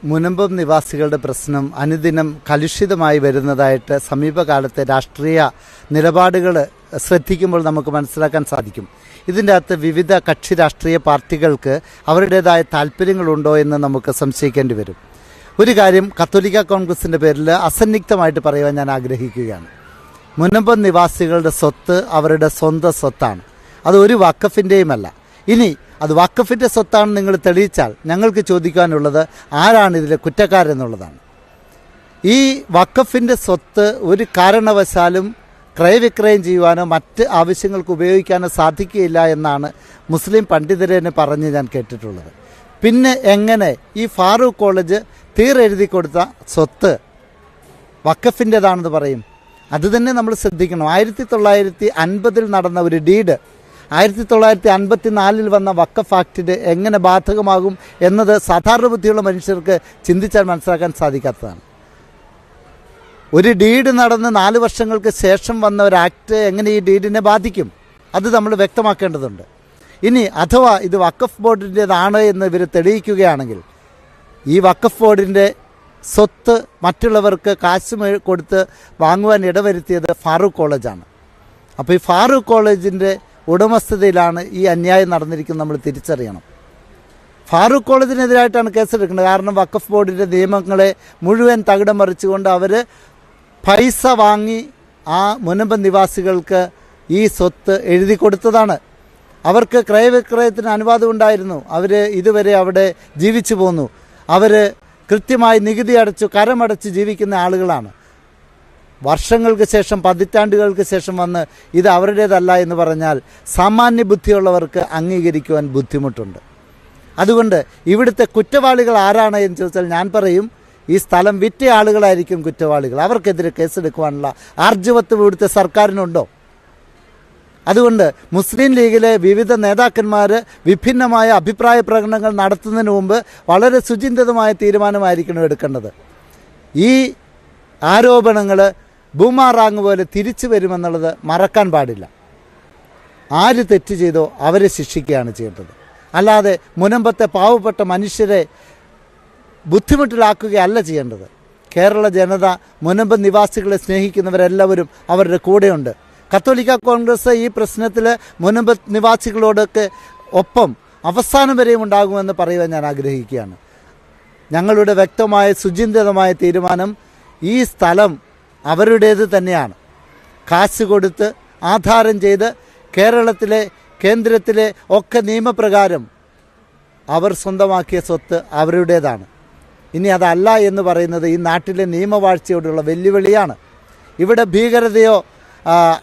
മുനമ്പം നിവാസികളുടെ പ്രശ്നം അനുദിനം കലുഷിതമായി വരുന്നതായിട്ട് സമീപകാലത്തെ രാഷ്ട്രീയ നിലപാടുകൾ ശ്രദ്ധിക്കുമ്പോൾ നമുക്ക് മനസ്സിലാക്കാൻ സാധിക്കും. ഇതിൻ്റെ അകത്ത് വിവിധ കക്ഷി രാഷ്ട്രീയ പാർട്ടികൾക്ക് അവരുടേതായ താല്പര്യങ്ങളുണ്ടോ എന്ന് നമുക്ക് സംശയിക്കേണ്ടി വരും. ഒരു കാര്യം കത്തോലിക്ക കോൺഗ്രസിൻ്റെ പേരിൽ അസന്നിഗ്ധമായിട്ട് പറയുവാൻ ഞാൻ ആഗ്രഹിക്കുകയാണ്. മുനമ്പം നിവാസികളുടെ സ്വത്ത് അവരുടെ സ്വന്തം സ്വത്താണ്. അത് ഒരു വഖഫിൻ്റെയുമല്ല. ഇനി അത് വഖഫിൻ്റെ സ്വത്താണെന്ന് നിങ്ങൾ തെളിയിച്ചാൽ ഞങ്ങൾക്ക് ചോദിക്കാനുള്ളത് ആരാണ് ഇതിലെ കുറ്റക്കാരെന്നുള്ളതാണ്. ഈ വഖഫിൻ്റെ സ്വത്ത് ഒരു കാരണവശാലും ക്രയവിക്രയം ചെയ്യുവാനോ മറ്റ് ആവശ്യങ്ങൾക്ക് ഉപയോഗിക്കാനോ സാധിക്കുകയില്ല എന്നാണ് മുസ്ലിം പണ്ഡിതരെന്ന് പറഞ്ഞ് ഞാൻ കേട്ടിട്ടുള്ളത്. പിന്നെ എങ്ങനെ ഈ ഫാറൂഖ് കോളേജ് തീരെഴുതി കൊടുത്ത സ്വത്ത് വഖഫിൻ്റെതാണെന്ന് പറയും? അത് തന്നെ നമ്മൾ ശ്രദ്ധിക്കണം. 1950 നടന്ന ഒരു ഡീഡ് 1954 വന്ന വഖഫ് ആക്ടിന് എങ്ങനെ ബാധകമാകും എന്നത് സാധാരണ ബുദ്ധിയുള്ള മനുഷ്യർക്ക് ചിന്തിച്ചാൽ മനസ്സിലാക്കാൻ സാധിക്കാത്തതാണ്. ഒരു ഡീഡ് നടന്ന് 4 വർഷങ്ങൾക്ക് ശേഷം വന്ന ഒരു ആക്ട് എങ്ങനെ ഈ ഡീഡിനെ ബാധിക്കും? അത് നമ്മൾ വ്യക്തമാക്കേണ്ടതുണ്ട്. ഇനി അഥവാ ഇത് വഖഫ് ബോർഡിൻ്റേതാണ് എന്ന് ഇവർ തെളിയിക്കുകയാണെങ്കിൽ ഈ വഖഫ് ബോർഡിൻ്റെ സ്വത്ത് മറ്റുള്ളവർക്ക് കാശ് കൊടുത്ത് വാങ്ങുവാൻ ഇടവരുത്തിയത് ഫാറൂഖ് കോളേജാണ്. അപ്പോൾ ഈ ഫാറൂഖ് കോളേജിൻ്റെ ഉടമസ്ഥതയിലാണ് ഈ അന്യായം നടന്നിരിക്കുന്നത്. നമ്മൾ തിരിച്ചറിയണം. ഫാറൂഖ് കോളേജിനെതിരായിട്ടാണ് കേസെടുക്കുന്നത്. കാരണം വഖഫ് ബോർഡിൻ്റെ നിയമങ്ങളെ മുഴുവൻ തകിടം മറിച്ചുകൊണ്ട് അവർ പൈസ വാങ്ങി ആ മുനമ്പം നിവാസികൾക്ക് ഈ സ്വത്ത് എഴുതി കൊടുത്തതാണ്. അവർക്ക് ക്രയവിക്രയത്തിന് അനുവാദം ഉണ്ടായിരുന്നു. അവർ ഇതുവരെ അവിടെ ജീവിച്ചു പോന്നു. അവർ കൃത്യമായി നികുതി അടച്ചു കരമടച്ച് ജീവിക്കുന്ന ആളുകളാണ്. വർഷങ്ങൾക്ക് ശേഷം പതിറ്റാണ്ടുകൾക്ക് ശേഷം വന്ന് ഇത് അവരുടേതല്ല എന്ന് പറഞ്ഞാൽ സാമാന്യ ബുദ്ധിയുള്ളവർക്ക് അംഗീകരിക്കുവാൻ ബുദ്ധിമുട്ടുണ്ട്. അതുകൊണ്ട് ഇവിടുത്തെ കുറ്റവാളികൾ ആരാണ് എന്ന് ചോദിച്ചാൽ ഞാൻ പറയും ഈ സ്ഥലം വിറ്റ ആളുകളായിരിക്കും കുറ്റവാളികൾ. അവർക്കെതിരെ കേസെടുക്കുവാനുള്ള ആർജവത്വം ഇവിടുത്തെ സർക്കാരിനുണ്ടോ? അതുകൊണ്ട് മുസ്ലിം ലീഗിലെ വിവിധ നേതാക്കന്മാർ വിഭിന്നമായ അഭിപ്രായ പ്രകടനങ്ങൾ നടത്തുന്നതിന് മുമ്പ് വളരെ സുചിന്തിതമായ തീരുമാനമായിരിക്കണം എടുക്കേണ്ടത്. ഈ ആരോപണങ്ങൾ ബൂമാറാങ് പോലെ തിരിച്ചു വരുമെന്നുള്ളത് മറക്കാൻ പാടില്ല. ആര് തെറ്റ് ചെയ്തോ അവരെ ശിക്ഷിക്കുകയാണ് ചെയ്യേണ്ടത്. അല്ലാതെ മുനമ്പത്തെ പാവപ്പെട്ട മനുഷ്യരെ ബുദ്ധിമുട്ടിലാക്കുകയല്ല ചെയ്യേണ്ടത്. കേരള ജനത മുനമ്പം നിവാസികളെ സ്നേഹിക്കുന്നവരെല്ലാവരും അവരുടെ കൂടെയുണ്ട്. കത്തോലിക്ക കോൺഗ്രസ് ഈ പ്രശ്നത്തിൽ മുനമ്പം നിവാസികളോടൊക്കെ ഒപ്പം അവസാനം വരെയും ഉണ്ടാകുമെന്ന് പറയുവാൻ ഞാൻ ആഗ്രഹിക്കുകയാണ്. ഞങ്ങളുടെ വ്യക്തമായ സുചിന്തിതമായ തീരുമാനം ഈ സ്ഥലം അവരുടേത് തന്നെയാണ്. കാശ് കൊടുത്ത് ആധാരം ചെയ്ത് കേരളത്തിലെ കേന്ദ്രത്തിലെ ഒക്കെ നിയമപ്രകാരം അവർ സ്വന്തമാക്കിയ സ്വത്ത് അവരുടേതാണ്. ഇനി അതല്ല എന്ന് പറയുന്നത് ഈ നാട്ടിലെ നിയമവാഴ്ചയോടുള്ള വെല്ലുവിളിയാണ്. ഇവിടെ ഭീകരതയോ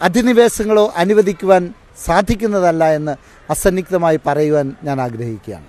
അധിനിവേശങ്ങളോ അനുവദിക്കുവാൻ സാധിക്കുന്നതല്ല എന്ന് അസന്നിഗ്ധമായി പറയുവാൻ ഞാൻ ആഗ്രഹിക്കുകയാണ്.